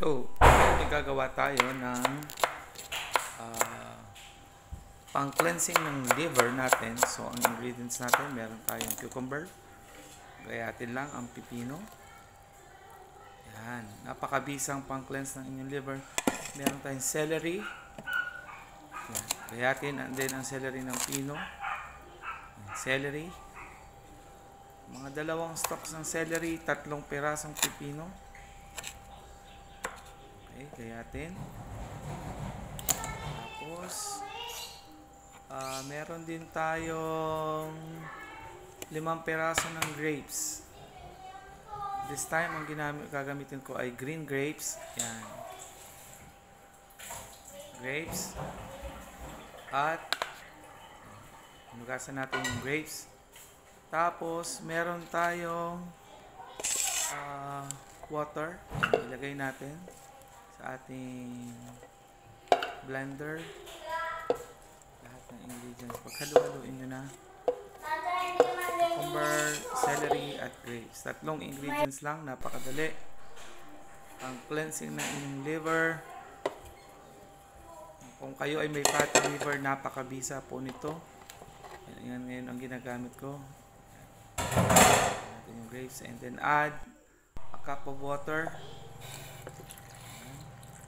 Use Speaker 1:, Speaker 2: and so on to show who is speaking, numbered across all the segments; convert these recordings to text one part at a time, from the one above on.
Speaker 1: So, magagawa tayo ng pang-cleansing ng liver natin. So, ang ingredients natin, meron tayong cucumber. Gayatin lang ang pipino. Yan. Napakabisang pang-cleanse ng inyong liver. Meron tayong celery. Yan. Gayatin din ang celery ng pino. Yan. Celery. Mga dalawang stalks ng celery, 3 pirasong pipino. Okay, gayatin. Tapos, meron din tayong 5 piraso ng grapes. This time, ang gagamitin ko ay green grapes. Yan. Grapes. At, hugasan natin yung grapes. Tapos, meron tayong water. Ilagay natin sa ating blender. Lahat ng ingredients. Paghaluin nyo na. Cucumber, celery, at grapes. 3 ingredients lang. Napakadali. Ang cleansing ng inyong liver. Kung kayo ay may fatty liver, napakabisa po nito. Yan ngayon ang ginagamit ko. Natin yung grapes. And then add a cup of water.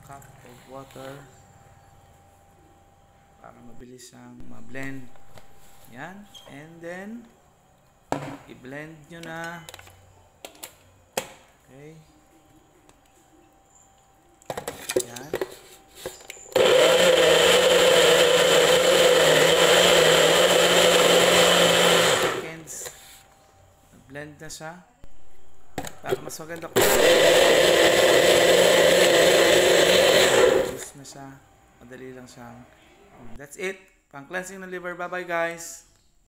Speaker 1: Cup of water para mabilis siyang ma-blend. Yan. And then i-blend nyo na. Okay. Yan. Seconds. Blend na siya. Para mas maganda ko. Na siya. Madali lang siyang. That's it. Pang cleansing ng liver. Bye bye guys.